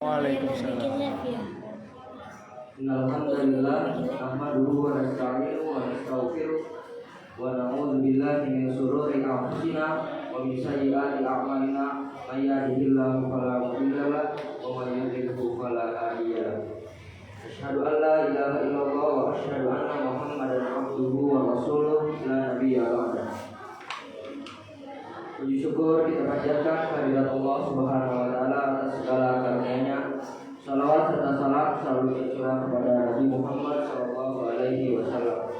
Waalaikumsalam. Alhamdulillah, nahmaduhu wa nasta'inuhu wa nastaghfiruh wa na'udzu billahi min shururi anfusina wa min sayyiati a'malina. May yahdihillahu fala mudilla lahu wa may yudlilhu fala hadiya lahu. Asyhadu an la ilaha illallah wa asyhadu anna Muhammadan abduhu wa rasuluh la nabiyya ba'da. Puji syukur kita panjatkan kehadirat Allah Subhanahu wa taala atas segala karunia-Nya. Salawat serta salam selalu tercurah kepada Nabi Muhammad sallallahu alaihi wasallam.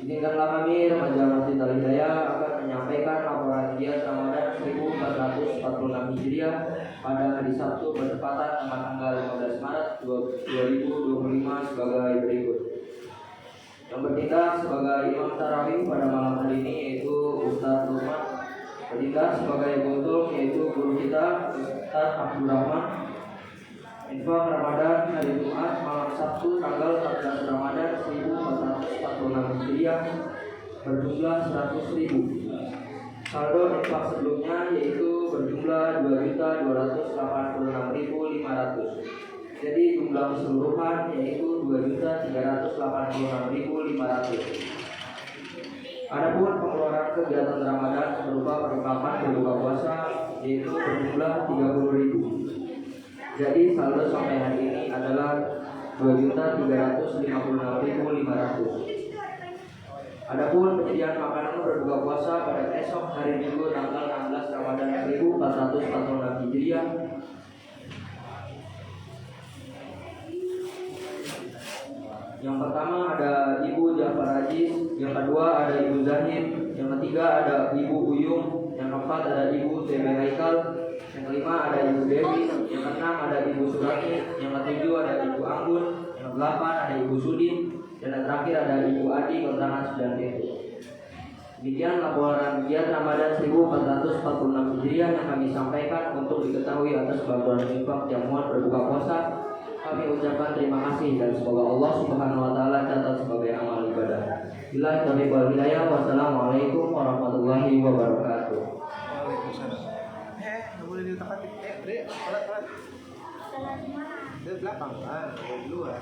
Izinkanlah kami Remaja Masjid Al-Hidayah akan menyampaikan laporan giat Ramadan 1446 Hijriah pada hari Sabtu bertepatan dengan tanggal 15 Maret 2025 sebagai berikut. Yang bertindak sebagai imam tarawih pada malam hari ini yaitu Ustaz Lukman. Bertindak sebagai guntul yaitu guru kita Ustaz Abdurrahman. Infak Ramadan hari Jumat malam Sabtu tanggal 14 Ramadan 1446 Hijriah berjumlah 100.000. Saldo infak sebelumnya yaitu berjumlah 2.286.500. Jadi jumlah keseluruhan yaitu 2.386.500. Adapun pengeluaran kegiatan Ramadan berupa perlengkapan berbuka puasa yaitu berjumlah 30.000. Jadi saldo sampai hari ini adalah 2.356.500. Adapun penyediaan makanan berbuka puasa pada esok hari Minggu tanggal 16 Ramadan 1446 Hijriah yang pertama ada Ibu Jafar Aziz, yang kedua ada Ibu Zahid, yang ketiga ada Ibu Uyung, yang keempat ada Ibu TB Haikal, yang kelima ada Ibu Dewi, yang keenam ada Ibu Surati, yang ketujuh ada Ibu Anggun, yang kedelapan ada Ibu Sudin, dan yang terakhir ada Ibu Adi kontrakan 9 pintu. Demikian laporan giat Ramadan 1446 Hijriah yang kami sampaikan untuk diketahui atas bantuan infak jamuan berbuka puasa. Kami ucapkan terima kasih dan semoga Allah Subhanahu wa taala catat sebagai amal ibadah. Billahi taufiq wal hidayah. Wassalamualaikum warahmatullahi wabarakatuh. Waalaikumsalam. Nggak boleh diutak atik. Dek, alat. Dari belakang, dari luar.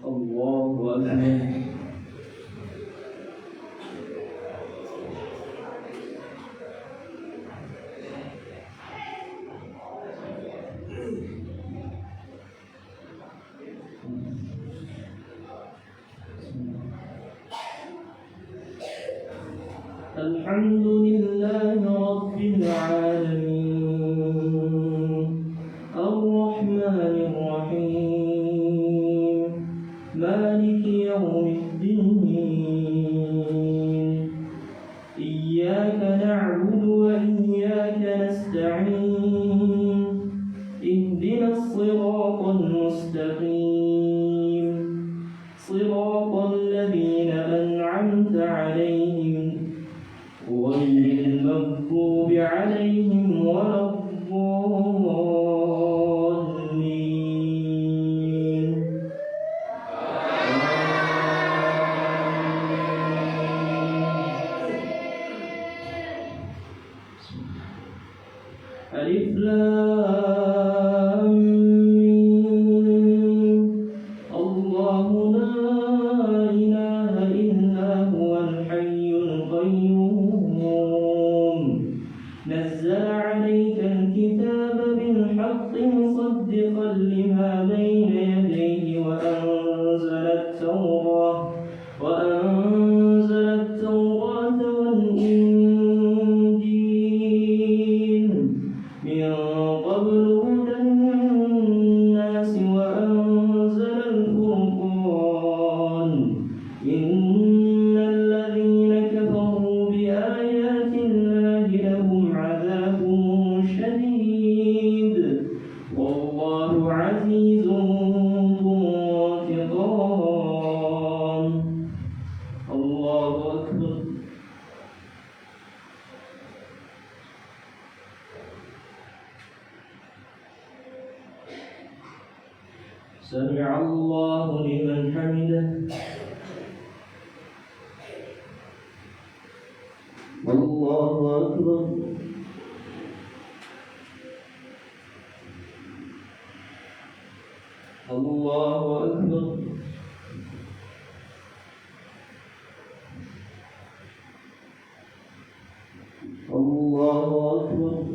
Allahu Akbar. Alhamdulillahi Rabbil Alamin Ar-Rahmanir Rahim Maliki Yawmiddin Iyyaka na'budu wa iyyaka nasta'in Ihdinas siratal mustaqim Siratal ladzina an'amta 'alaihim غير أكبر الله أكبر الله أكبر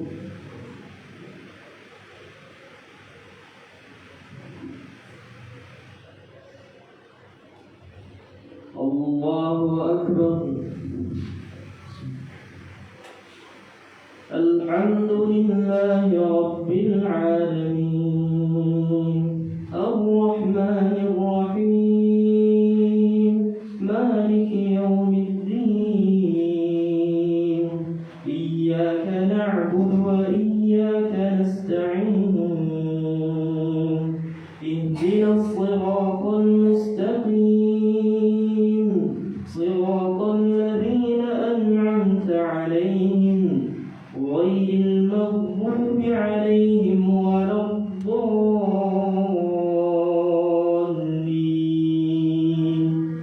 الله أكبر الحمد لله رب العالمين الرحمن الرحيم مالك يوم الدين إياك نعبد وإياك نستعين اهدنا الصراط المستقيم صراط الذين أنعمت عليهم غير المغضوب عليهم ولا الضالين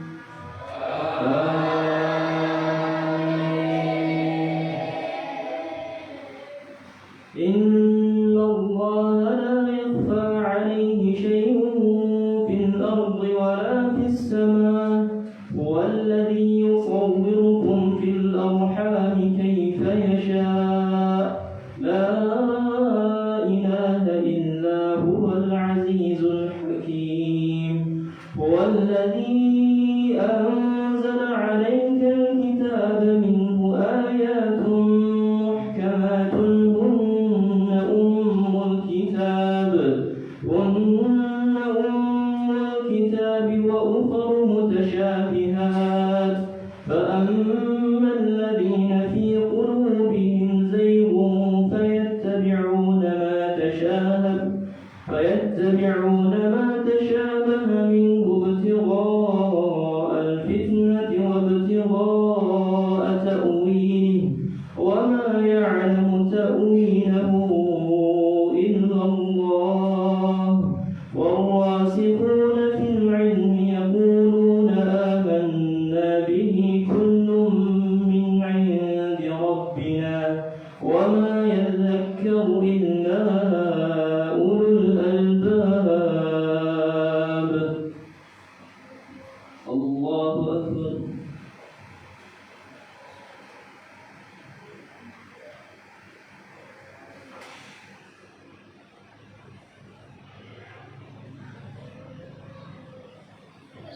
إن الله لا يخفى عليه شيء في الأرض ولا في السماء هو الذي يصوركم في الأرحام كيف يشاء لا إله إلا هو العزيز الحكيم هو الذي أنزل عليك الكتاب منه آيات محكمات هن أم الكتاب وأخر متشابهات فأما الذين في قلوبهم زيغ فيتبعون ما تشابه منه ابتغاء الفتنة وابتغاء تأويله وما يعلم تأويله إلا الله والراسخون في العلم يقولون آمنا به كل من عند ربنا وما يذكر إلا أولو الألباب الله أكبر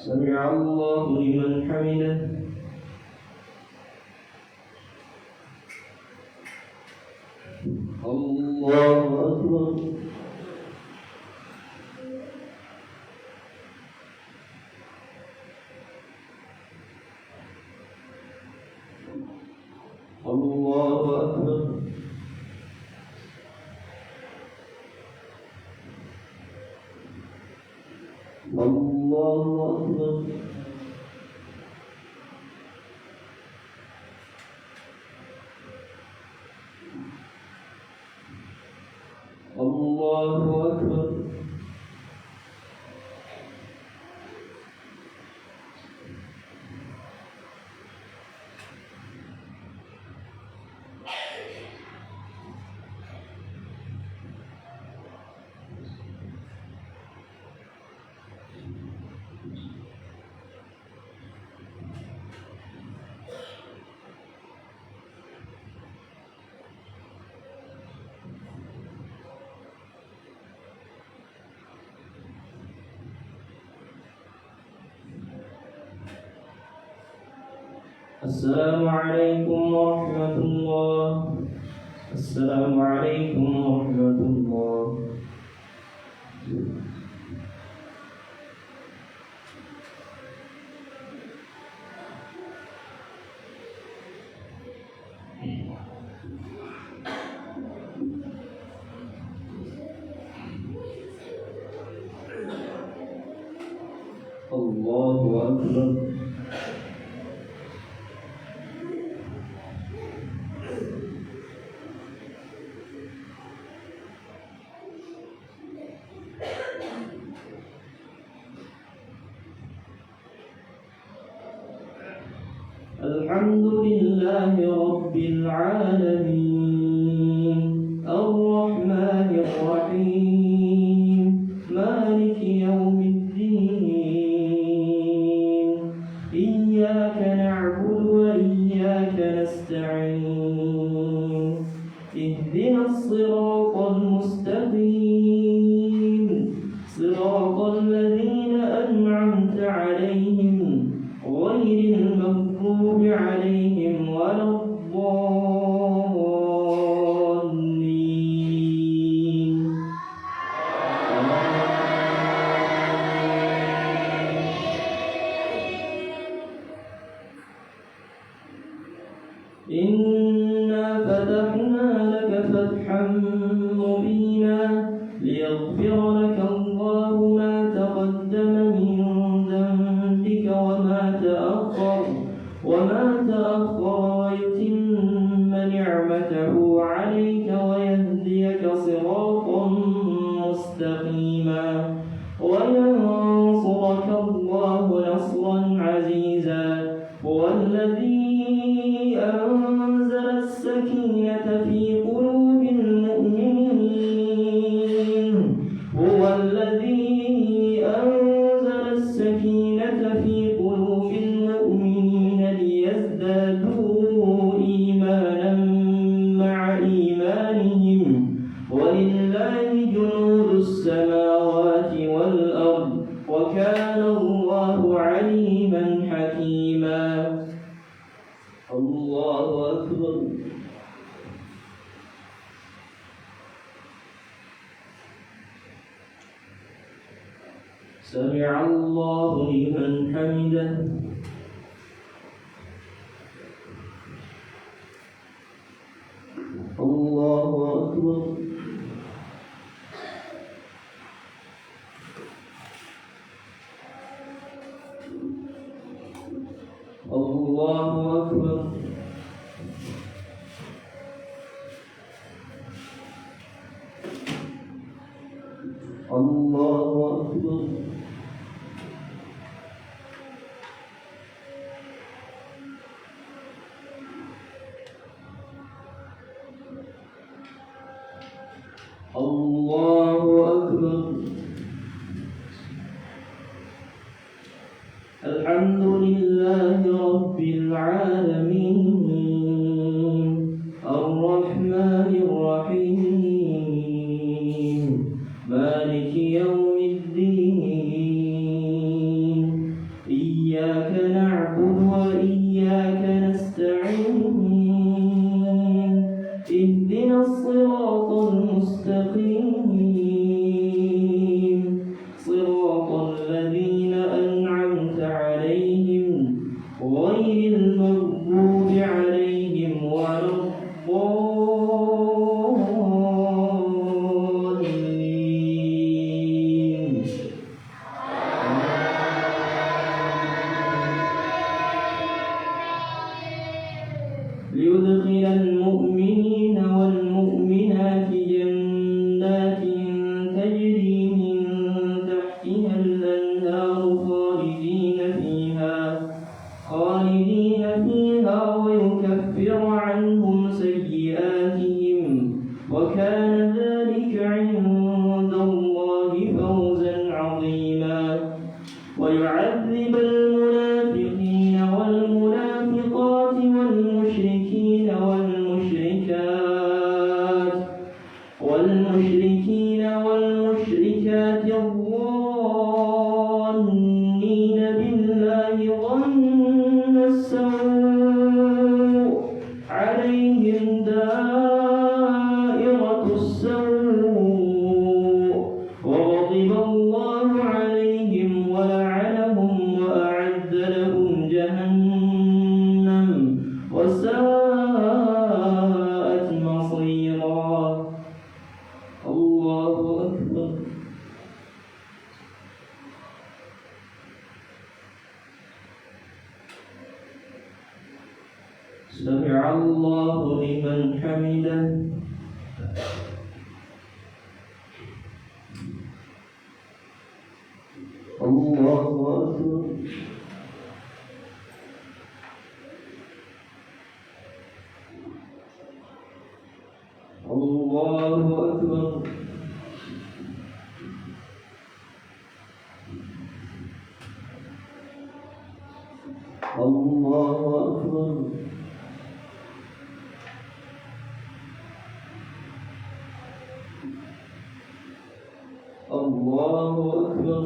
سمع الله لمن حمده الله أكبر الله أكبر الله أكبر الله أكبر السلام عليكم ورحمة الله السلام عليكم ورحمة الله الله أكبر الحمد لله رب العالمين الرحمن الرحيم مالك يوم الدين إياك نعبد وإياك نستعين اهدنا الصراط المستقيم صراط الذين أنعمت عليهم غير المغضوب عليهم ولا الضالين إنا فتحنا لك فتحا مبينا ليغفر لك الله ما تقدم من ذنبك وما تأخر ويتم نعمته عليك ويهديك صراطا مستقيما وينصرك الله نصرا عزيزا هو الذي أنزل السكينة في قلوب المؤمنين هو الذي أنزل السكينة في قلوب المؤمنين ليزدادوا إيمانا مع إيمانهم ولله جنود السماوات والأرض وكان الله عليما حكيما الله أكبر سمع الله لمن حمده الله أكبر الله أكبر الله أكبر الله أكبر الحمد لله رب العالمين الرحمن الرحيم مالك يوم الدين إياك نعبد وإياك نستعين اهدنا الصراط المستقيم صراط الذين أنعمت عليهم غير المغضوب عليهم ولا الضالين ليدخل المؤمنين والمؤمنات جنات تجري من تحتها الأنهار خالدين فيها ويكفر عنهم سيئاتهم وكان ذلك عند الله فوزا عظيما ويعذب المنافقين والمنافقات والمشركين والمشركات الظانين بالله ظن السوء عليهم دائرة السوء وغضب الله عليهم ولعنهم وأعد لهم جهنم وساءت مصيرا الله أكبر سمع الله لمن حمده الله أكبر الله أكبر الله أكبر الله أكبر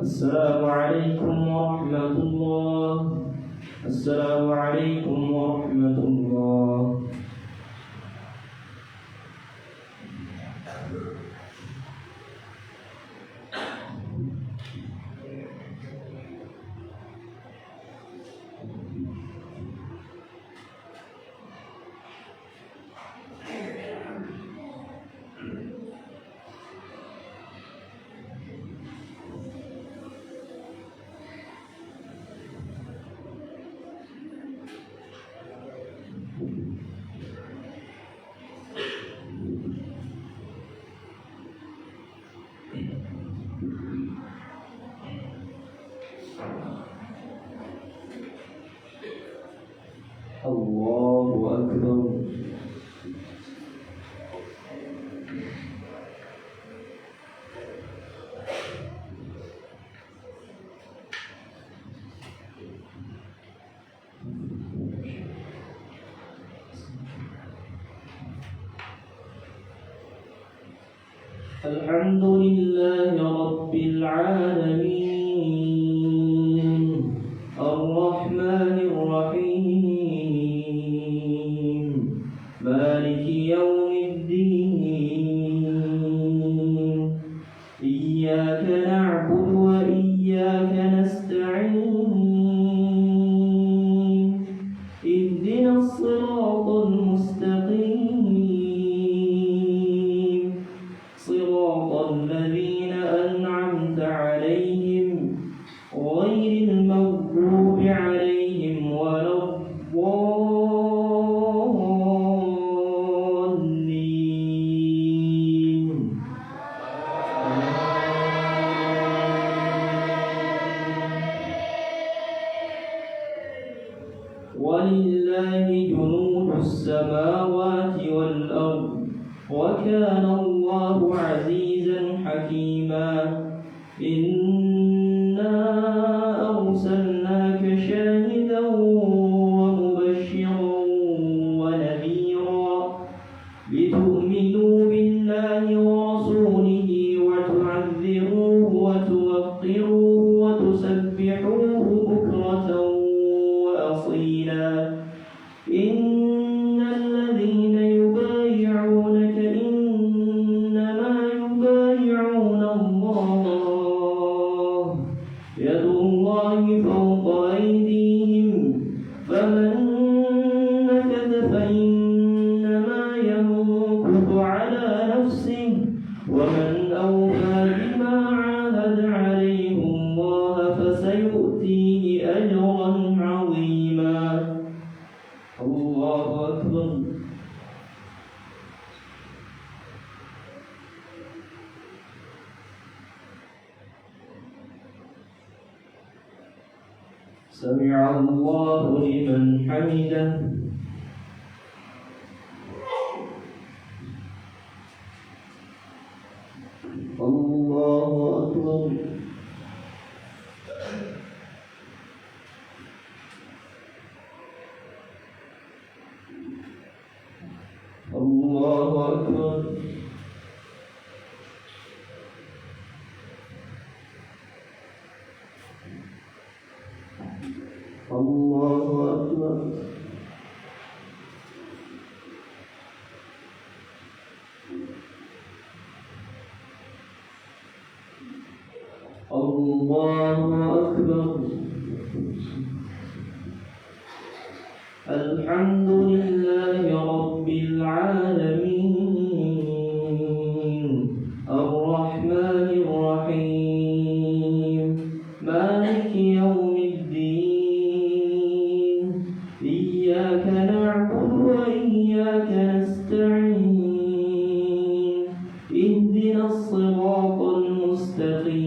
السلام عليكم ورحمة الله. السلام عليكم ورحمة الله. الله أكبر. الحمد لله رب العالمين الرحمن الرحيم مالك يوم الدين إياك نعبد وإياك نستعين اهدنا الصراط المستقيم صراط الذين أنعمت عليهم غير المغضوب عليهم ولا الضالين. ولله جنود السماوات والأرض وكان الله عزيزا حكيما. إنا أرسلناك شاهدا ومبشرا ونذيرا لتؤمنوا بالله ورسوله وتعذروه وتوقروه وتسبحوه بكرة وأصيلا. إن الذين يبايعونك إنما يبايعون الله يد الله فوق أيديهم فمن نكث فإنما ينكث على نفسه ومن أوفى بما عاهد عليه الله فسيؤتيه أجرا عظيما. الله أكبر. سمع الله لمن حمده. الله أكبر. الله أكبر. الله أكبر. الله أكبر. الحمد لله رب العالمين الرحمن الرحيم مالك يوم الدين إياك نعبد وإياك نستعين اهدنا الصراط المستقيم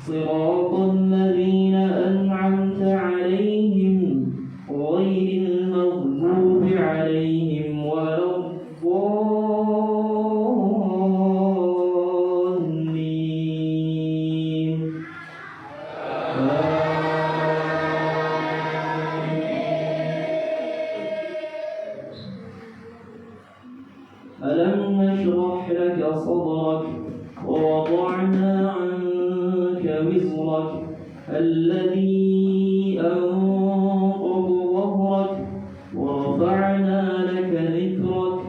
صراط الذين أنعمت عليهم غير المغضوب عليهم ولا الضالين ألم نشرح لك صدرك ووضعنا عنك وزرك الذي أنقض ظهرك ورفعنا لك ذكرك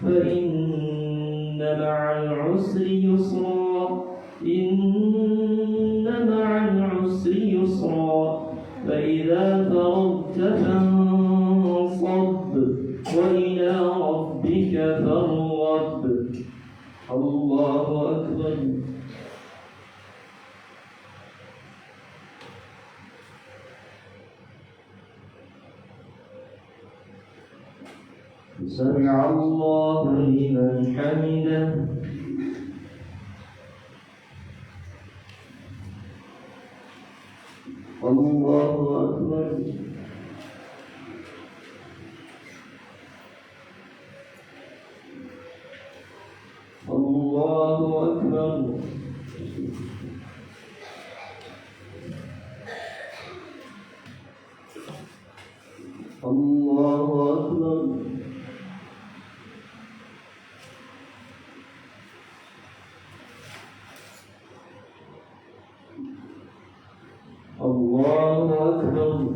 فإن مع العسر يسرا إن مع العسر يسرا فإذا فرغت فانصب وإلى ربك فارغب الله أكبر سمع الله لمن حمده الله أكبر الله أكبر الله أكبر الله أكبر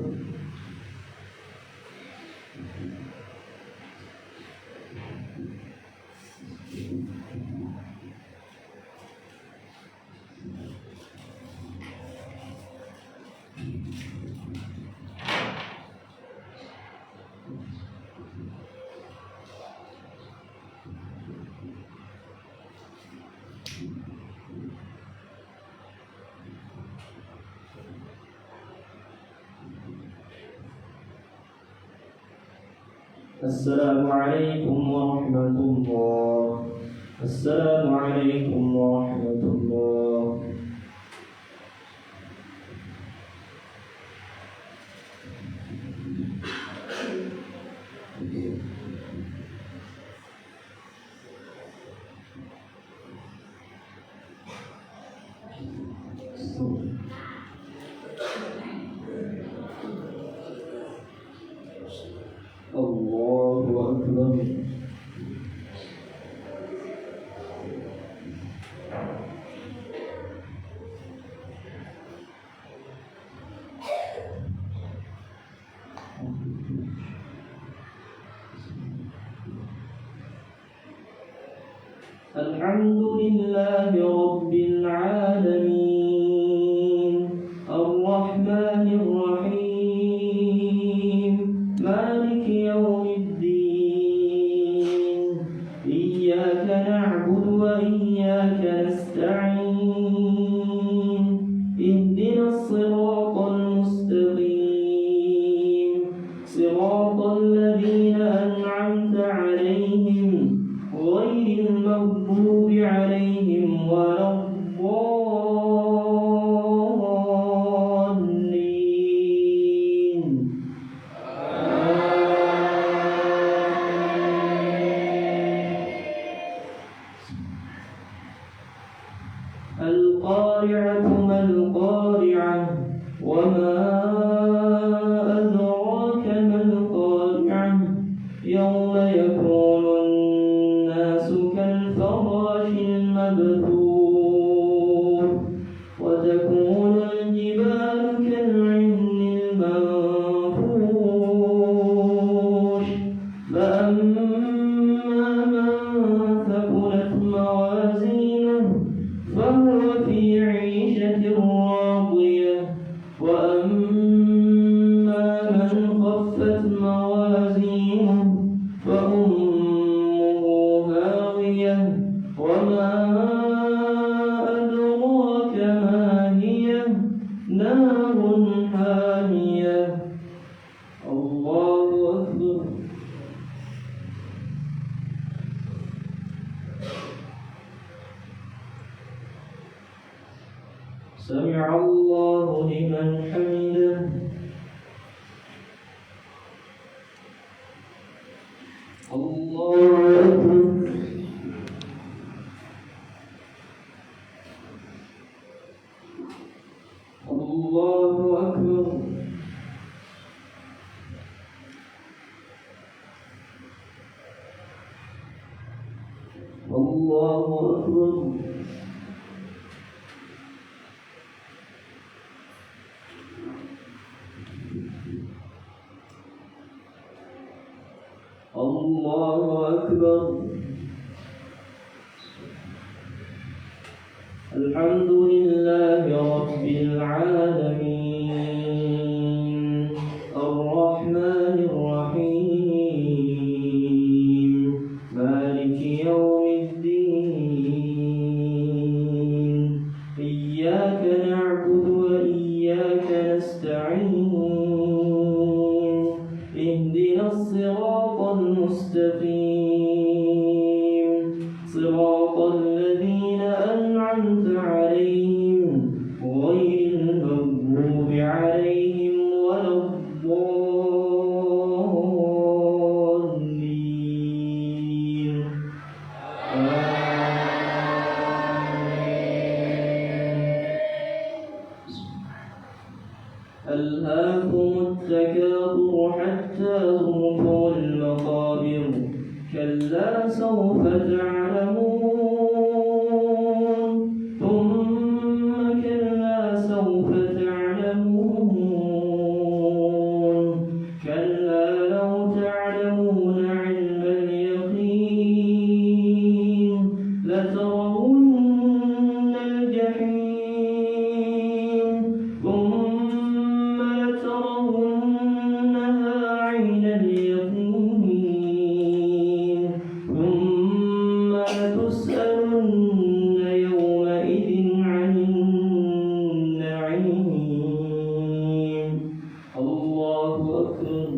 السلام عليكم ورحمة الله السلام عليكم ورحمة الله الله أكبر الحمد لله رب العالمين الرحمن الرحيم مالك يوم الدين إياك نعبد وإياك نستعين اهدنا الصراط المستقيم صراط الذين أنعمت عليهم غير المغضوب عليهم ولا الضالين القارعة ما القارعة وما أدراك ما القارعة يوم يكون الناس كالفراش المبثوث وتكون الجبال كالعهن المنفوش فأما من ثقلت موازينه فهو في عيشة راضية وأما من خفت سمع الله لمن حمده. الله أكبر. الله أكبر. الله أكبر. الله أكبر. الحمد لله رب العالمين الرحمن الرحيم مالك يوم الدين إياك نعبد وإياك نستعين اهدنا الصراط المستقيم صراط الذين أنعمت عليهم غير المغضوب عليهم ولا الضالين. ألهاكم التكاثر حتى زرتم المقابر كلا سوف تعلمون ثم كلا سوف تعلمون كلا لو تعلمون علم اليقين لترون الجحيم ثم لترونها عين اليقين ثم لتسألن يومئذ عن النعيم. الله أكبر.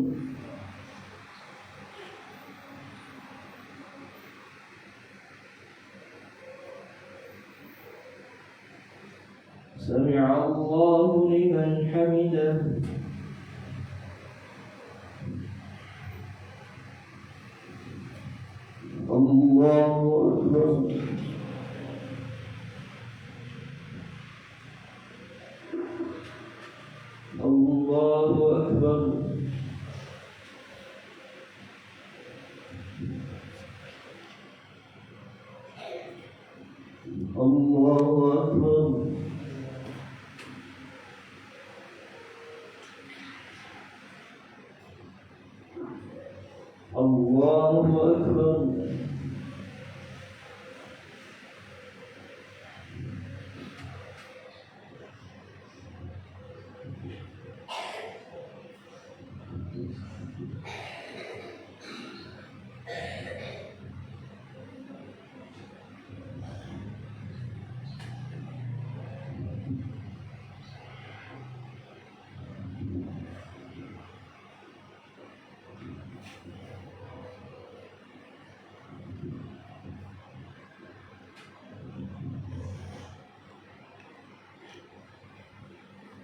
سمع الله لمن حمده. الله أكبر. الله أكبر. الله أكبر. الله أكبر.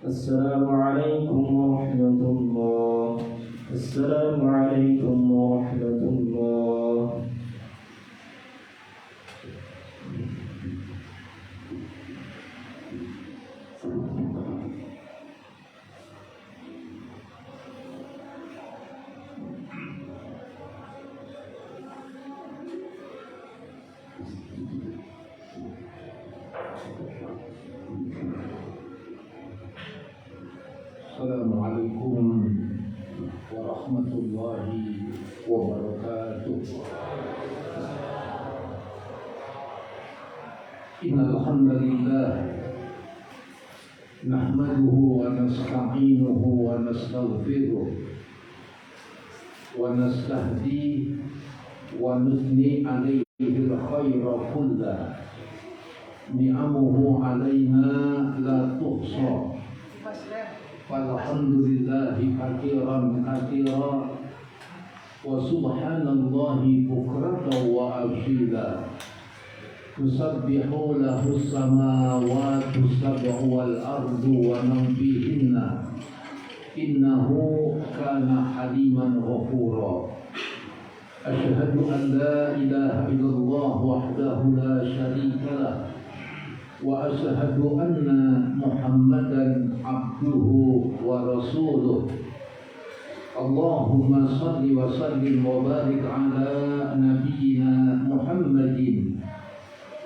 السلام عليكم ورحمة الله. السلام عليكم ورحمة الله. السلام عليكم ورحمة الله وبركاته. إن الحمد لله نحمده ونستعينه ونستغفره ونستهديه ونثني عليه الخير كله. نعمه علينا لا تحصى. فالحمد لله كثيرا كثيرا وسبحان الله بكرة وأصيلا. تسبح له السماوات السبع والأرض ومن فيهن إنه كان حليما غفورا أشهد أن لا إله إلا الله وحده لا شريك له وأشهد أن محمدا عبده ورسوله اللهم صل وسلم وبارك على نبينا محمد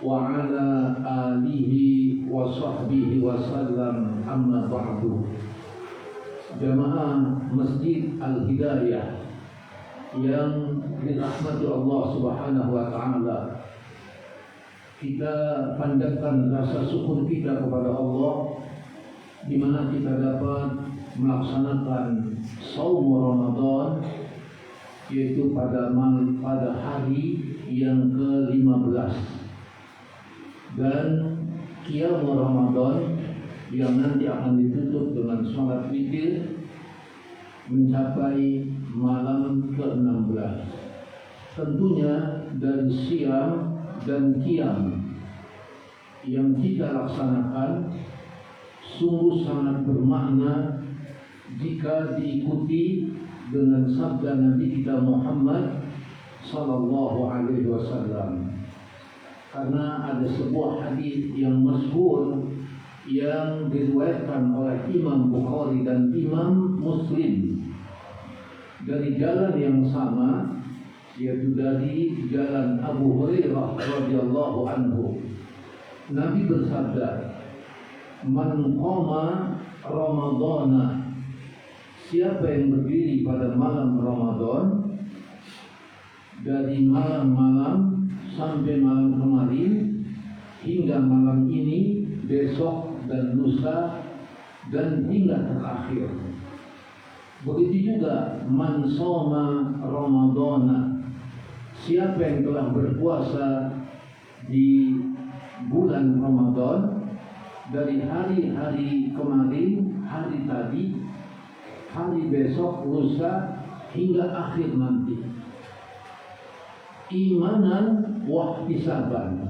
وعلى آله وصحبه وسلم أما بعد. Jamaah Masjid Al-Hidayah yang dirahmati Allah Subhanahu wa taala, kita panjatkan rasa syukur kita kepada Allah di mana kita dapat melaksanakan saum Ramadan, yaitu pada hari yang ke-15 dan qiyam Ramadan yang nanti akan ditutup dengan sholat witir mencapai malam ke-16. Tentunya dari siam dan qiyam yang kita laksanakan sungguh sangat bermakna jika diikuti dengan sabda Nabi kita Muhammad sallallahu alaihi wasallam. Karena ada sebuah hadis yang masyhur yang diriwayatkan oleh Imam Bukhari dan Imam Muslim dari jalan yang sama, yaitu dari jalan Abu Hurairah radhiyallahu anhu. Nabi bersabda, "Man qama Ramadana," siapa yang berdiri pada malam Ramadan, dari malam-malam sampai malam kemarin hingga malam ini, besok dan lusa dan hingga terakhir. Begitu juga man shoma Ramadana, siapa yang telah berpuasa di bulan Ramadan dari hari-hari kemarin, hari tadi, hari besok, lusa hingga akhir nanti, imanan wa ihtisaban,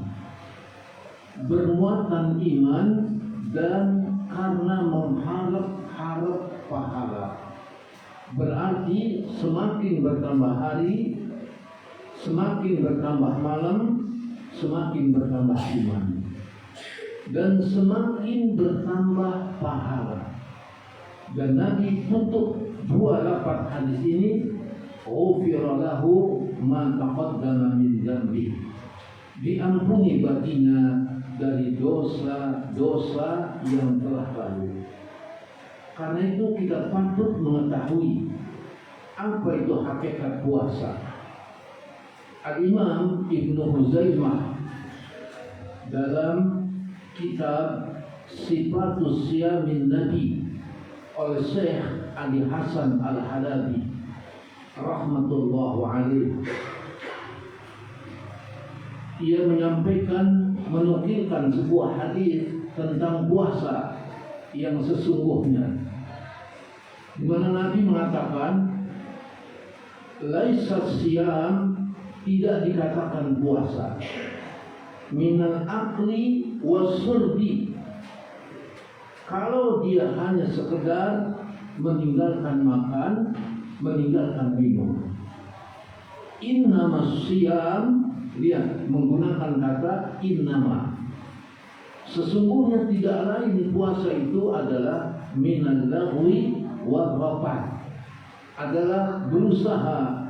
bermuatan iman dan karena mengharap pahala. Berarti semakin bertambah hari, semakin bertambah malam, semakin bertambah iman dan semakin bertambah pahala. Dan Nabi tutup dua lafaz hadis ini, ghufira lahu ma taqaddama min dzambi, diampuni baginya dari dosa-dosa yang telah lalu. Karena itu kita patut mengetahui apa itu hakikat puasa. Al-Imam Ibnu Huzaimah dalam kitab Sifatus Siyamin Nabi oleh Syekh Ali Hasan Al-Halabi rahmatullahu alaihi, ia menukilkan sebuah hadis tentang puasa yang sesungguhnya, di mana Nabi mengatakan laisa siyam, tidak dikatakan puasa, minal akli wasurbi, kalau dia hanya sekedar meninggalkan makan, meninggalkan minum. Innama siyam, lihat menggunakan kata innama, sesungguhnya tidak lain puasa itu adalah minal lahwi wa rafat, adalah berusaha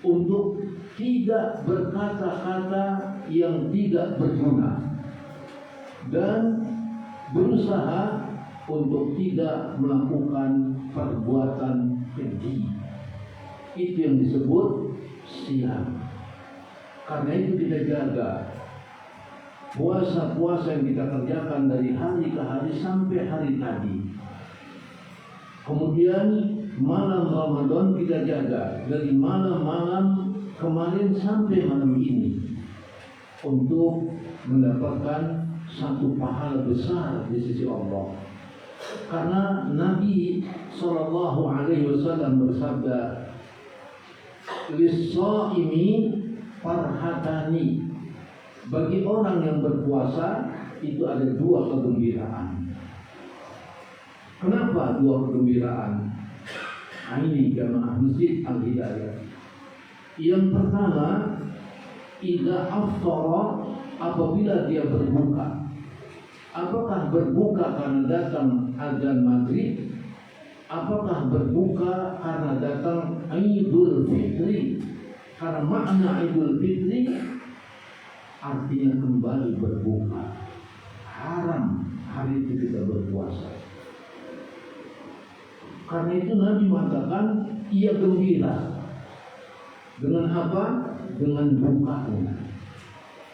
untuk tidak berkata-kata yang tidak berguna dan berusaha untuk tidak melakukan perbuatan keji. Itu yang disebut siam. Karena itu kita jaga puasa-puasa yang kita kerjakan dari hari ke hari sampai hari tadi. Kemudian malam Ramadan kita jaga dari malam-malam kemarin sampai malam ini untuk mendapatkan satu pahala besar di sisi Allah. Karena Nabi Shallallahu Alaihi Wasallam bersabda, "Lis-shaimi farhatani," Bagi orang yang berpuasa itu ada dua kegembiraan. Kenapa dua kegembiraan? Ini jamaah Masjid Al-Hidayah. Yang pertama, idza aftara, apabila dia berbuka. Apakah berbuka karena datang azan maghrib? Apakah berbuka karena datang Idul Fitri? Karena makna Idul Fitri artinya kembali berbuka. Haram hari itu kita berpuasa. Karena itu Nabi mengatakan ia gembira. Dengan apa? Dengan bukanya.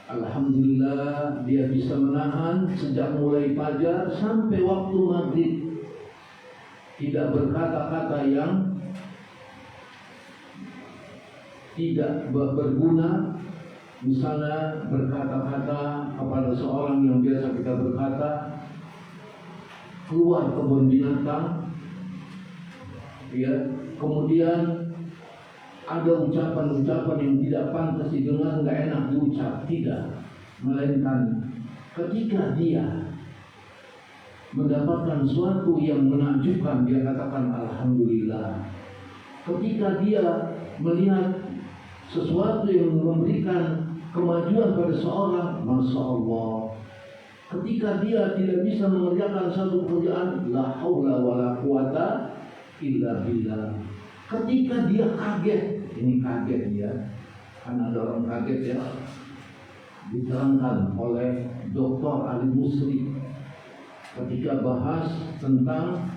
Alhamdulillah dia bisa menahan sejak mulai fajar sampai waktu maghrib. Tidak berkata-kata yang tidak berguna. Misalnya berkata-kata kepada seorang yang biasa kita berkata, keluar kebun binatang, ya. Kemudian ada ucapan-ucapan yang tidak pantas didengar, nggak enak diucap, tidak. Melainkan ketika dia mendapatkan sesuatu yang menakjubkan, dia katakan alhamdulillah. Ketika dia melihat sesuatu yang memberikan kemajuan pada seorang, masya Allah. Ketika dia tidak bisa mengerjakan satu pekerjaan, la haula wala quwata illa billah. Ketika dia kaget, ini kaget dia, karena ada orang kaget ya, diterangkan oleh Dr. Ali Musri ketika bahas tentang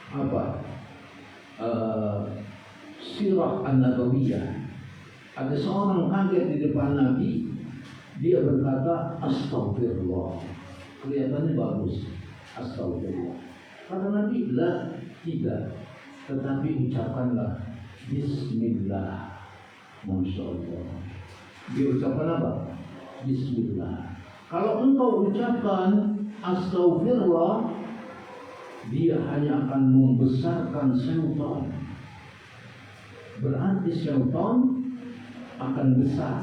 apa sirah an-nabawiyah. Ada seorang kaget di depan Nabi, dia berkata astagfirullah. Kelihatannya bagus, astagfirullah. Kata Nabi, la, tidak. Tetapi ucapkanlah bismillah. Masya Allah. Dia ucapkan apa? Bismillah. Kalau engkau ucapkan astagfirullah, dia hanya akan membesarkan syaitan. Berarti syaitan akan besar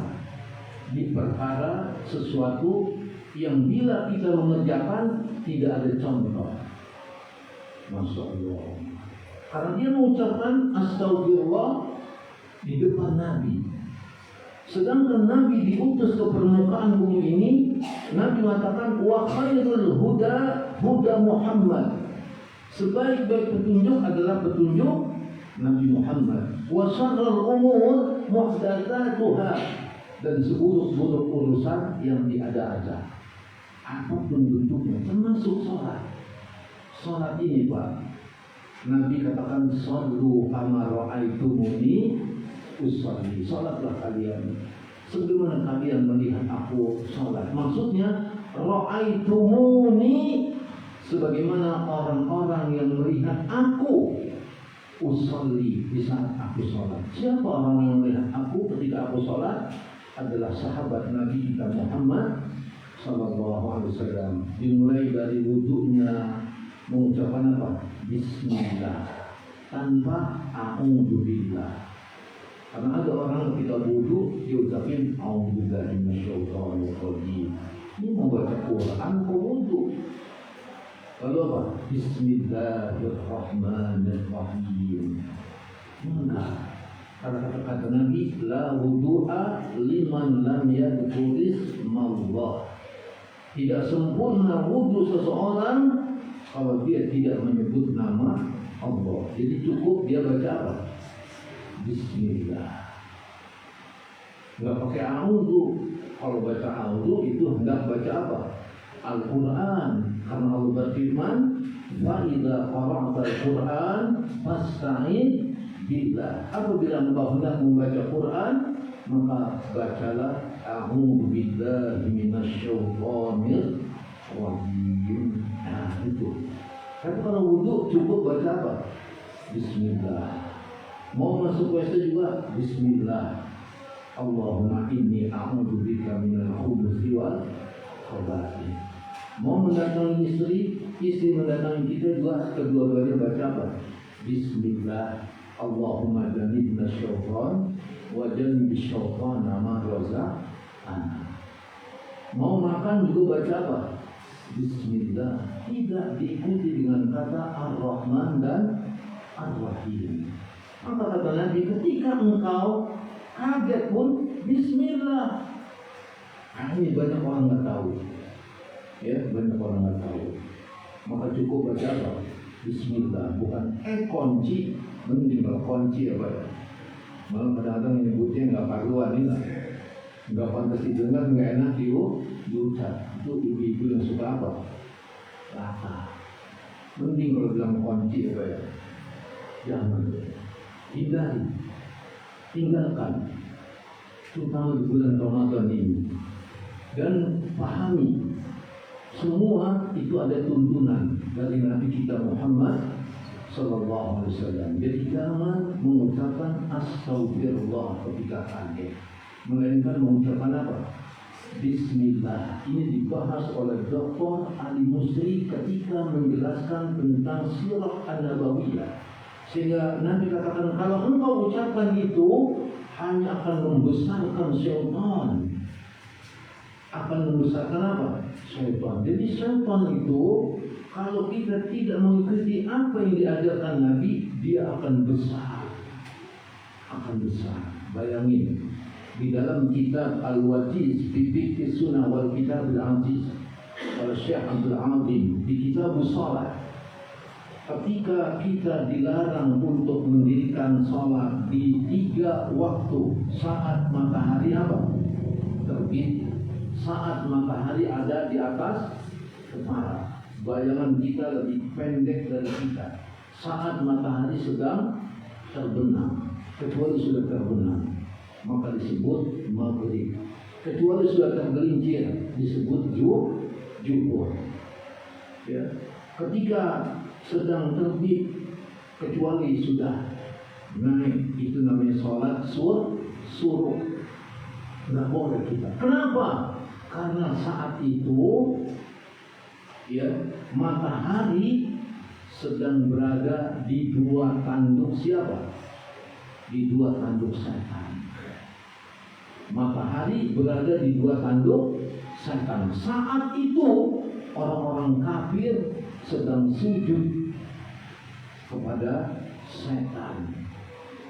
di perkara sesuatu yang bila kita mengerjakan tidak ada contoh. Masya Allah. Karena dia mengucapkan astagfirullah di depan Nabi. Sedangkan Nabi diutus ke permukaan bumi ini, Nabi mengatakan wa khairul huda huda Muhammad. Sebaik-baik petunjuk adalah petunjuk Nabi Muhammad. Wa syarrul umur muhdatsatuha, dan seburuk-buruk urusan yang diada-ada. Apapun bentuknya, termasuk sholat. Sholat ini Pak, Nabi katakan shollu kama ra'aitumuni usolli. Sholatlah kalian sebagaimana kalian melihat aku sholat. Maksudnya ra'aitumuni, sebagaimana orang-orang yang melihat aku usolli di saat aku sholat. Siapa orang yang melihat aku ketika aku sholat? Adalah sahabat Nabi kita Muhammad Sallallahu Alaihi Wasallam. Dimulai dari wudhunya mengucapkan apa? Bismillah, tanpa a'udzubillah. Karena ada orang ketika wudhu dia ucapin a'udzubillahi minasyaitonir rajim. Ini mau baca Quran kok wudhu. Lalu apa? Bismillahirrahmanirrahim. Enggak. Karena kata Nabi, la wudu'a liman lam yadhkuris mallah. Tidak sempurna wudhu seseorang kalau dia tidak menyebut nama Allah. Jadi cukup dia baca apa? Bismillah. Enggak pakai a'udzu. Kalau baca a'udzu itu hendak baca apa? Al-Quran. Karena Allah berfirman, wa idza qara'ta al-Quran fasta'in billah. Apabila engkau hendak membaca Quran, maka bacalah a'udzu billahi minasyaitonir rajim. Nah, itu. Kan kalau wudu cukup baca apa? Bismillah. Mau masuk WC juga Bismillah. Allahumma inni a'udzu bika minal khubuthi wal khaba'ith. Mau mendatangi istri mendatangi kita juga kedua-duanya baca apa? Bismillah. Allahumma jannibna syaitan wa jannibish syaitana ma razaqtana. Mau makan juga baca apa? Bismillah. Tidak diikuti dengan kata Ar-Rahman dan Ar-Rahim. Maka kata Nabi, ketika engkau kaget pun Bismillah. Nah, ini banyak orang nggak tahu. Ya, banyak orang nggak tahu. Maka cukup baca apa? Bismillah. Bukan kunci. Mending kalau kunci apa ya? Malah kadang-kadang menyebutnya nggak karuan ini lah. Nggak pantas didengar, nggak enak diucap. Itu ibu-ibu yang suka apa? Rata. Mending kalau bilang kunci apa ya? Jangan. Hindari. Tinggalkan. Terutama di bulan Ramadan ini. Dan pahami. Semua itu ada tuntunan dari Nabi kita Muhammad Sallallahu Alaihi Wasallam. Jadi jangan mengucapkan astagfirullah ketika kaget, melainkan mengucapkan apa? Bismillah. Ini dibahas oleh Dr. Ali Musri ketika menjelaskan tentang sirah an-nabawiyah. Sehingga Nabi katakan kalau engkau ucapkan itu hanya akan membesarkan syaitan. Akan membesarkan apa? Syaitan. Jadi syaitan itu kalau kita tidak mengikuti apa yang diajarkan Nabi, dia akan besar. Akan besar. Bayangin, di dalam kitab Al-Wajiz fi Fiqh Sunnah wal Kitab Al-Aziz oleh Syekh Abdul Azim di kitab Shalah, ketika kita dilarang untuk mendirikan salat di 3 waktu saat matahari apa? Terbit, saat matahari ada di atas kepala. Bayangan kita lebih pendek dari kita. Saat matahari sedang terbenam, kecuali sudah terbenam, maka disebut maghrib. Kecuali sudah tergelincir, disebut zuhur. Ya. Ketika sedang terbit, kecuali sudah naik, itu namanya sholat suruh. Nggak boleh kita. Kenapa? Karena saat itu ya, matahari sedang berada di 2 tanduk siapa? Di 2 tanduk setan. Matahari berada di 2 tanduk setan. Saat itu orang-orang kafir sedang sujud kepada setan.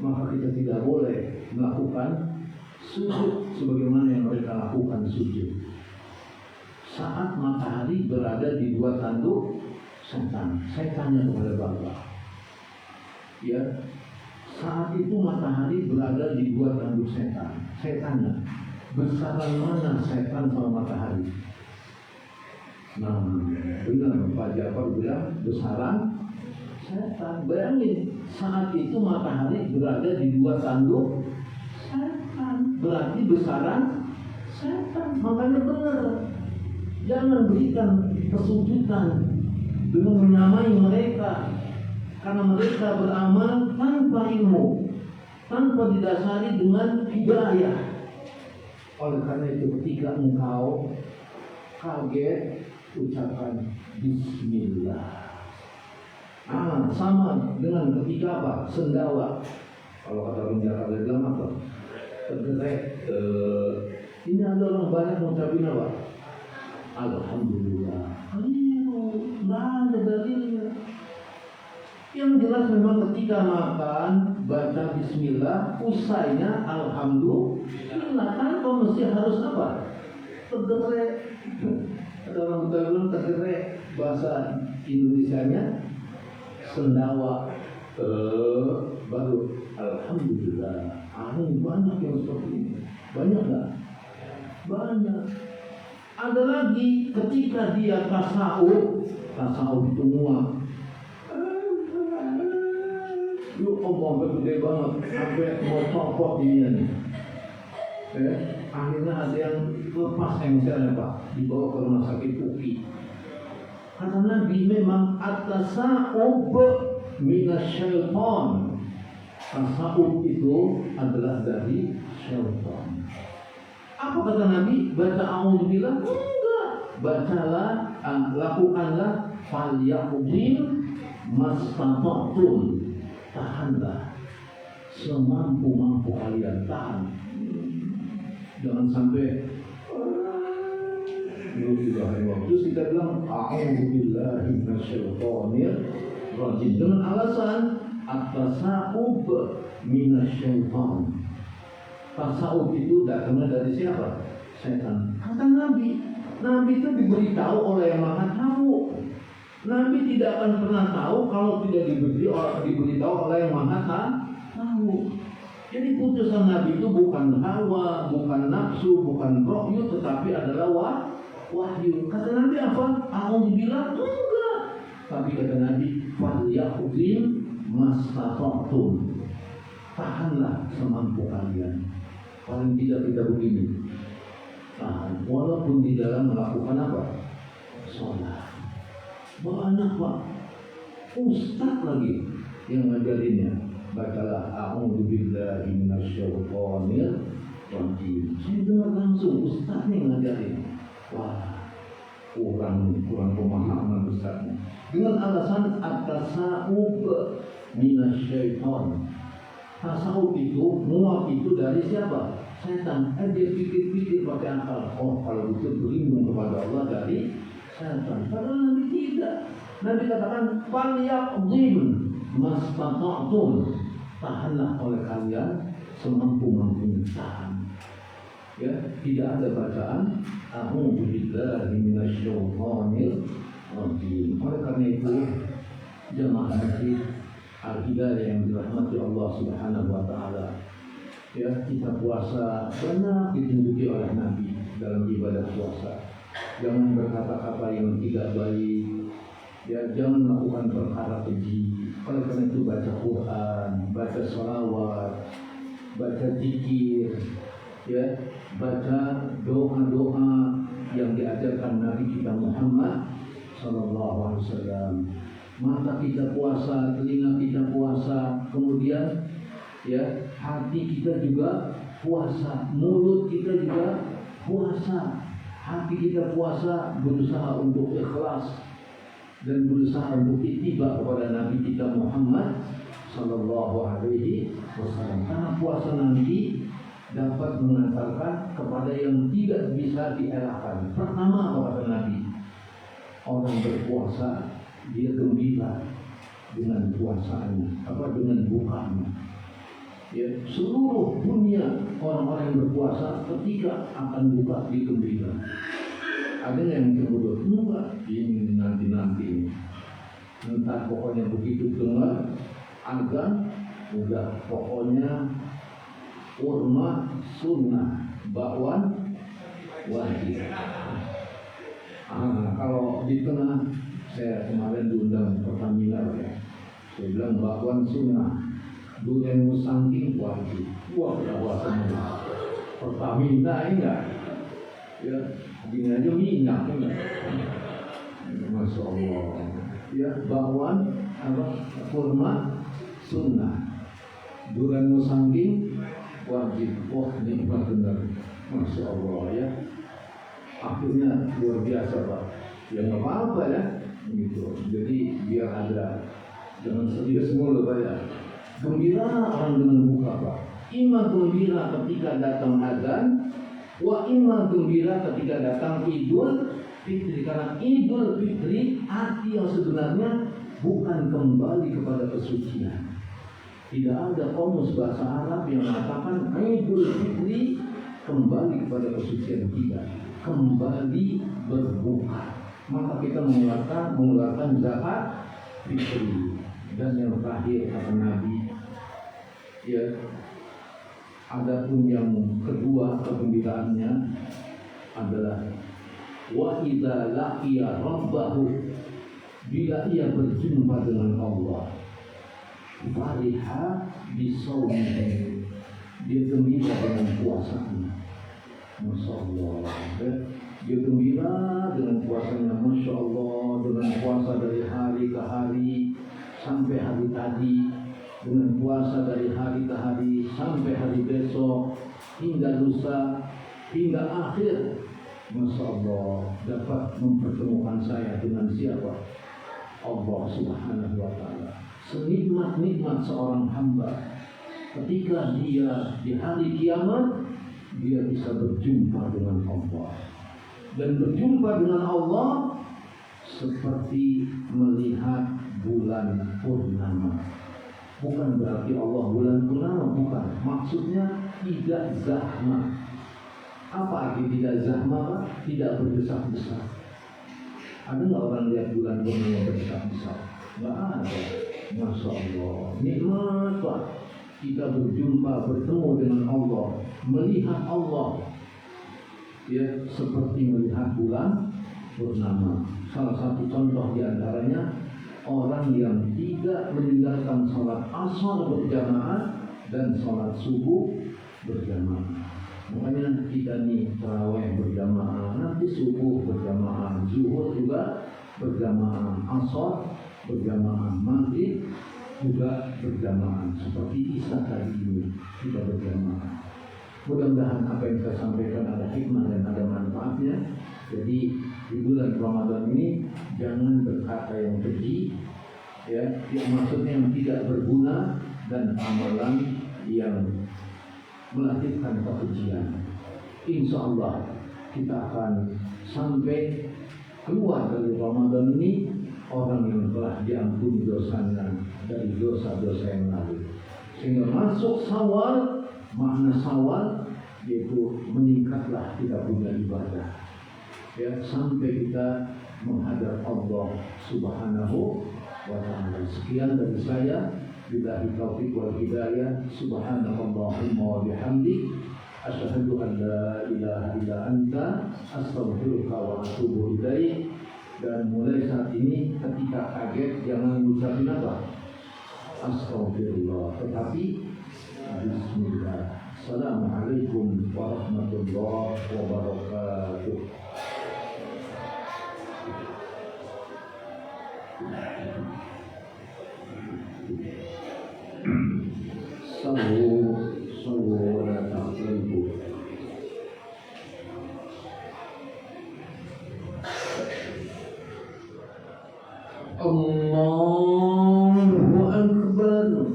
Maka kita tidak boleh melakukan sujud sebagaimana yang mereka lakukan sujud. Saat matahari berada di 2 tanduk setan. Saya tanya kepada Bapak, ya, saat itu matahari berada di 2 tanduk setan. Saya tanya, besaran mana setan sama matahari? Nah, benar Pak Jafar bilang besaran setan. Bayangin, saat itu matahari berada di 2 tanduk setan. Berarti besaran setan. Makanya benar. Jangan berikan kesujudan dengan menyamai mereka, karena mereka beramal tanpa ilmu, tanpa didasari dengan hidayah. Oleh karena itu ketika engkau kaget, ucapkan Bismillah. Sama dengan ketika apa? Sendawa. Kalau kata orang Jakarta bilang apa? Tergerek. Ini ada orang banyak mengucapin apa? Alhamdulillah. Nggak ada dalilnya. Yang jelas memang ketika makan baca Bismillah, usainya Alhamdulillah. Tanpa mesti harus apa? Tergerek. Ada orang bilang tergerek. Bahasa Indonesianya sendawa. Baru Alhamdulillah. Ini banyak yang seperti ini. Banyak nggak? Banyak. Ada lagi ketika dia tasawuf itu muak. Yuk omong gede banget sampai mau copot dia nih. Akhirnya ada yang lepas engselnya Pak, dibawa ke rumah sakit UKI. Kata Nabi memang at-tasawuf minasyaiton. Tasawuf itu adalah dari syaitan. Apa kata Nabi? Baca a'udzubillah? Enggak. Bacalah, lakukanlah falyaqdim mastata'tum. Tahanlah semampu-mampu kalian, tahan. Jangan sampai Terus kita bilang a'udzubillahi minasyaitonir rajim dengan alasan at-tasawub minasyaiton. Tasawuf itu datangnya dari siapa? Setan. Kata Nabi, Nabi itu diberitahu oleh yang Maha Tahu. Nabi tidak akan pernah tahu kalau tidak diberitahu oleh yang Maha Tahu. Jadi putusan Nabi itu bukan hawa, bukan nafsu, bukan rohyu, tetapi adalah wahyu. Kata Nabi apa? Alhamdulillah enggak. Tapi kata Nabi, "Falyakhudhim mastata'tum." Tahanlah semampu kalian. Paling tidak kita begini. Tahan, walaupun di dalam melakukan apa? Sholat. Banyak Pak, ustaz lagi yang ngajarinnya. Bacalah a'udzubillahi minasyaitonir rajim. Saya dengar langsung ustaznya yang ngajarin. Wah, kurang pemahaman ustaznya. Dengan alasan at-tasawuf minasyaiton. Tasawuf itu, muak itu dari siapa? Setan. Dia pikir-pikir pakai akal. Oh, kalau itu berlindung kepada Allah dari setan. Padahal Nabi tidak. Nabi katakan falyaqdim mastata'tum. Tahanlah oleh kalian semampu-mampunya tahan. Ya, tidak ada bacaan a'udzubillahi minasyaitonir rajim. Oleh karena itu, jemaah masjid Al-Hidayah yang dirahmati Allah Subhanahu wa taala. Ya, kita puasa banyak ditunjuki oleh Nabi dalam ibadah puasa. Jangan berkata-kata yang tidak baik. Ya, jangan melakukan perkara keji. Oleh karena itu baca Quran, baca sholawat, baca zikir, ya, baca doa-doa yang diajarkan Nabi kita Muhammad Sallallahu Alaihi Wasallam. Mata kita puasa, telinga kita puasa, kemudian ya hati kita juga puasa, mulut kita juga puasa, hati kita puasa, berusaha untuk ikhlas dan berusaha untuk ittiba kepada Nabi kita Muhammad Sallallahu Alaihi Wasallam. Karena puasa nanti dapat mengantarkan kepada yang tidak bisa dielakkan. Pertama kepada Nabi, orang berpuasa dia gembira dengan puasanya, dengan bukanya. Ya, seluruh dunia orang-orang yang berpuasa ketika akan buka dia gembira. Ada yang kemudian enggak, ini nanti entah pokoknya begitu dengar azan udah pokoknya kurma sunnah, bakwan wajib. Kalau di tengah saya kemarin diundang Pertamina ya, saya bilang bakwan sunnah, durian musangking wajib. Wah, semua Pertamina enggak ya. Gini aja minyak enggak? Masya Allah. Ya, bakwan kurma sunnah, durian musangking wajib. Wah, nikmat benar. Masya Allah ya. Akhirnya luar biasa Pak. Ya nggak apa-apa ya. Gitu. Jadi biar ada, jangan serius mulu Pak ya. Gembira orang dengan buka Pak. Ima gembira ketika datang azan, wa imma gembira ketika datang Idul Fitri. Karena Idul Fitri arti yang sebenarnya bukan kembali kepada kesucian. Tidak ada kamus bahasa Arab yang mengatakan Idul Fitri kembali kepada kesucian kita, kembali berbuka. Maka kita mengeluarkan zakat fitri. Dan yang terakhir kata Nabi, ya, adapun yang kedua kegembiraannya adalah wa idza laqiya rabbahu, bila ia berjumpa dengan Allah, fariha bisawmihi, dia gembira dengan puasanya. Masya Allah, dia gembira dengan puasanya. Masya Allah, dengan puasa dari hari ke hari sampai hari tadi, dengan puasa dari hari ke hari sampai hari besok, hingga lusa, hingga akhir. Masya Allah, dapat mempertemukan saya dengan siapa? Allah Subhanahu wa Ta'ala. Senikmat-nikmat seorang hamba, ketika dia di hari kiamat, dia bisa berjumpa dengan Allah. Dan berjumpa dengan Allah seperti melihat bulan purnama. Bukan berarti Allah bulan purnama, bukan. Maksudnya tidak zahmah. Apa arti tidak zahmah, Pak? Tidak berdesak-desak. Ada nggak orang lihat bulan purnama berdesak-desak? Nggak ada. Masya Allah. Nikmat, Pak. Kita berjumpa, bertemu dengan Allah, melihat Allah, ya seperti melihat bulan purnama. Salah satu contoh diantaranya orang yang tidak meninggalkan sholat asar berjamaah dan sholat subuh berjamaah. Makanya kita nih tarawih berjamaah, nanti subuh berjamaah, zuhur juga berjamaah, asar berjamaah, maghrib juga berjamaah. Seperti Isya tadi ini kita berjamaah. Mudah-mudahan apa yang saya sampaikan ada hikmah dan ada manfaatnya. Jadi di bulan Ramadan ini jangan berkata yang keji, ya, maksudnya yang tidak berguna dan amalan yang melahirkan kekejian. Insya Allah kita akan sampai keluar dari Ramadan ini orang yang telah diampuni dosanya dari dosa-dosa yang lalu. Sehingga masuk Syawal, makna Syawal yaitu meningkatlah kita punya ibadah, ya, sampai kita menghadap Allah Subhanahu wa ta'ala. Sekian dari saya. Billahi taufiq wal hidayah. Subhanallahumma wa bihamdik, asyhadu an la ilaha illa anta, astaghfiruka wa atubu ilaik. Dan mulai saat ini ketika kaget jangan mengucapkan apa? Astagfirullah, tetapi bismillah. Assalamualaikum warahmatullahi wabarakatuh. Sallu ala ta'ala. Allahu Akbar.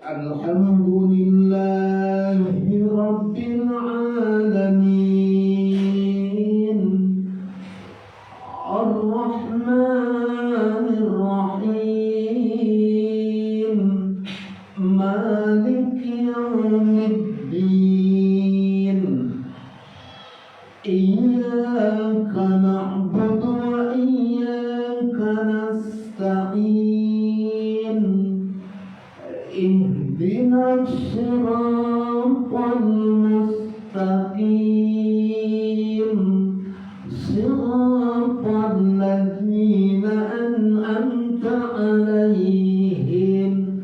Alhamdulillahi Rabbil Alamin, Ar-Rahmanir Rahim, Maliki Yawmiddin. Iyyaka na'budu wa iyyaka nasta'in. Ihdinas siratal mustaqim, siratal ladzina an'amta 'alaihim,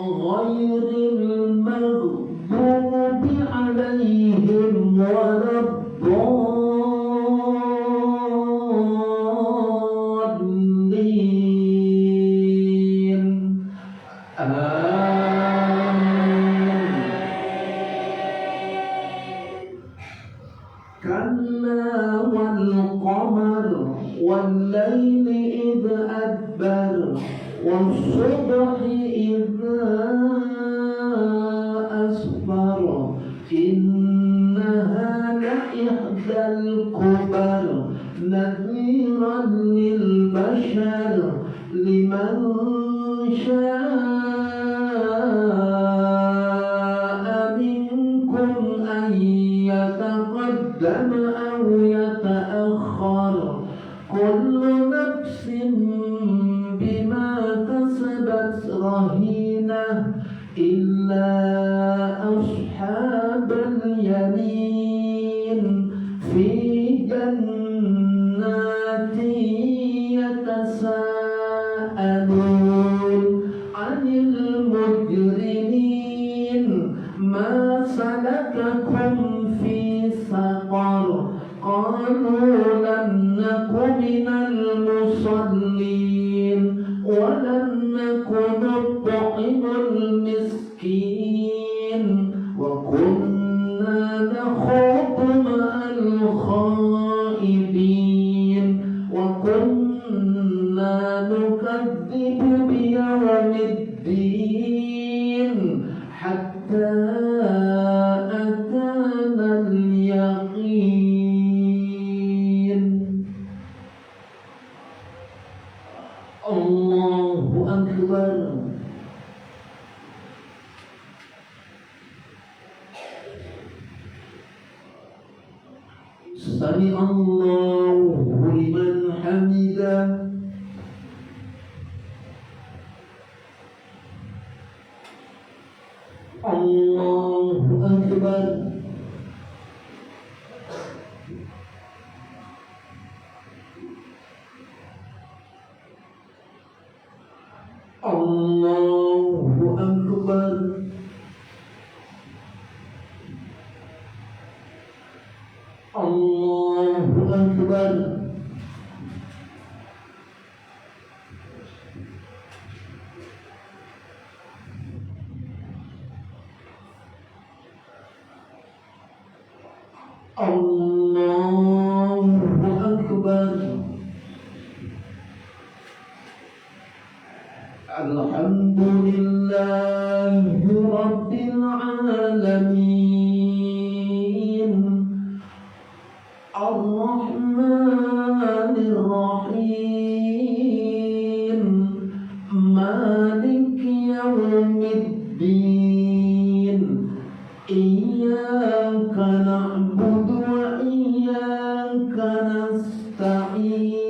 ghairil maghdubi 'alaihim waladdallin. Kalla wal qamar wal layli idh adbar was subhi idha asfar innaha la ihdal kubar nadhiran lil bashar liman sha'a minkum an yataqaddama aw yata'akhkhar kullu nafsin bima kasabat rahinah illa ashabal yamin fi jannati yatasa'alun 'anil mujrimin ma salakakum fi saqar qalu lam naku minal musallin wa lam naku nut'imul miskin wa kunna nakhudu ma'al كنا نكذب بيوم الدين حتى أتانا اليقين. الله أكبر. سمع الله لمن حمده. الله أكبر. الله أكبر. الله أكبر. الله أكبر. الحمد لله رب العالمين الرحمن الرحيم مالك يوم الدين إياك نعبد وإياك نستعين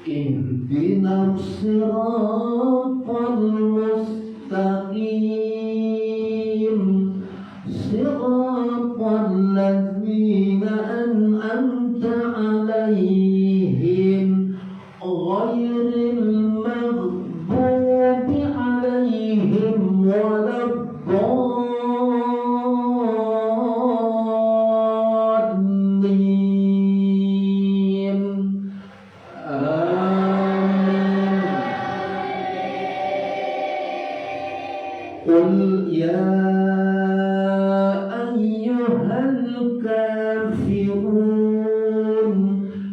اهدنا الصراط المستقيم صراط الذين أنعمت عليهم غير المغضوب عليهم ولا الضالين. آمين. قل يا أيها الكافرون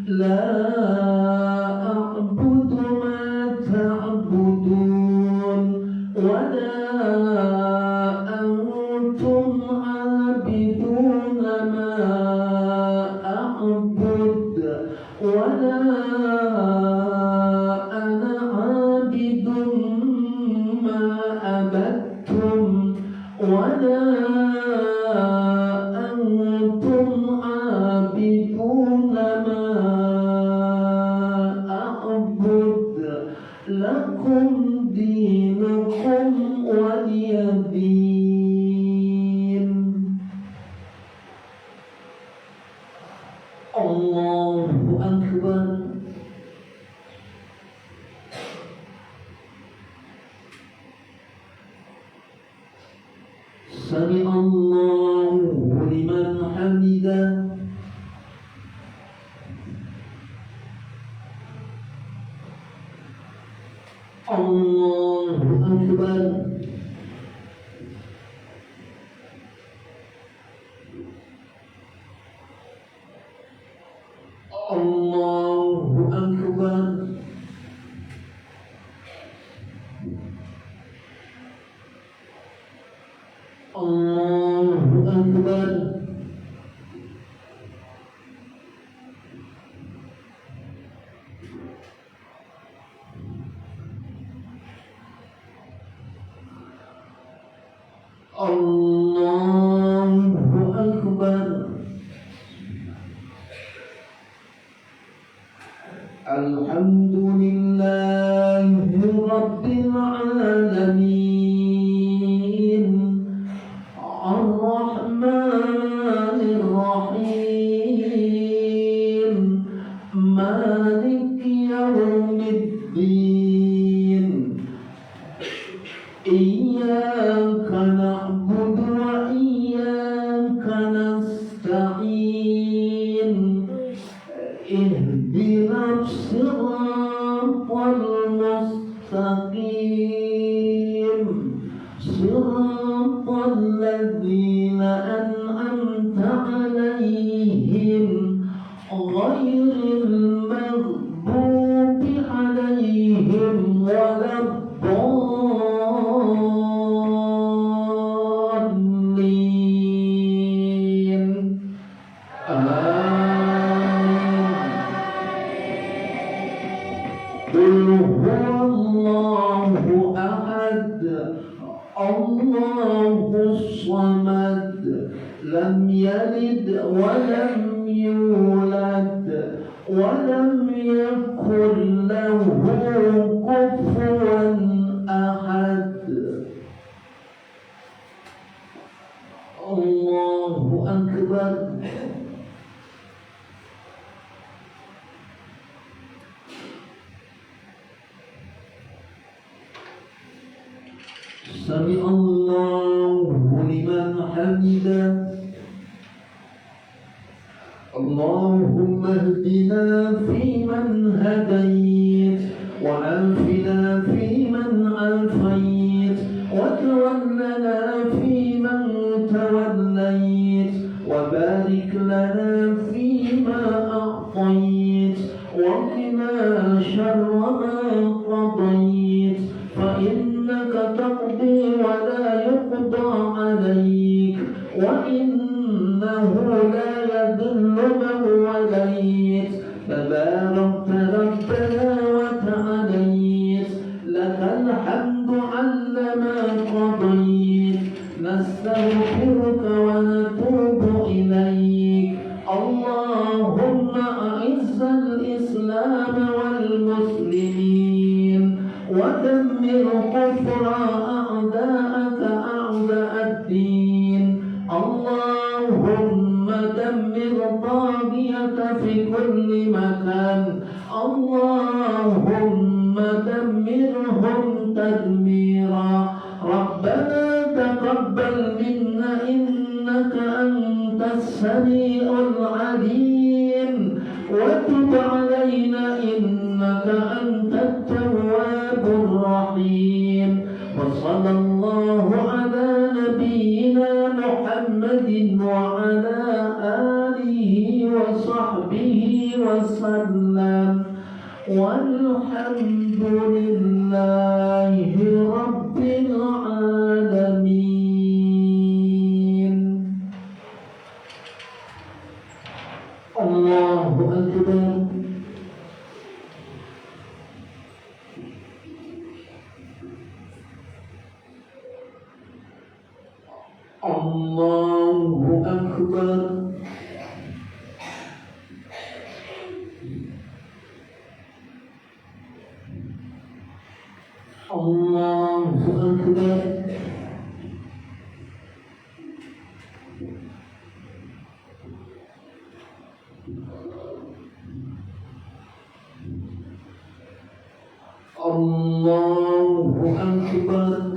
لا أعبد ما تعبدون ولا أنتم عابدون ما أعبد ولا أنا عابد ما عبدتم ولا أنتم عابدون ما أعبد لكم دينكم ولي دين. الله أكبر. سمع الله لمن حمده. الله أكبر. الله أكبر. الله أكبر. الله أكبر. الحمد لله رب العالمين الرحمن الرحيم مالك يوم الدين إياك نعبد وإياك نستعين اهدنا الصراط المستقيم صراط الذين أنعمت عليهم غير المغضوب عليهم ولا الضالين قل هو الله أحد الله الصمد لم يلد ولم يولد ولم يكن له كفوا أحد الله أكبر سمع الله لمن حمده اللهم اهدنا فيمن هديت وعافنا فيمن عافيت وتولنا فيمن توليت وبارك لنا فيما أعطيت وقنا شر ما قضيت فإنك تقضي ولا يقضى عليك وإنه لا يذل من وليت تباركت ربنا وتعاليت لك الحمد على ما قضيت نستغفرك ونتوب إليك اللهم أعز الإسلام والمسلمين ودمر كفر أعداءك أعداء الدين اللهم دمر طاغية في كل مكان اللهم دمرهم تدميرا ربنا تقبل منا إنك أنت السميع العليم وتب علينا إنك أنت التواب الرحيم وصلى الله على نبينا محمد وعلى آله وصحبه وسلم والحمد لله رب العالمين الله أكبر الله أكبر الله أكبر الله أكبر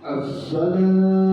السلام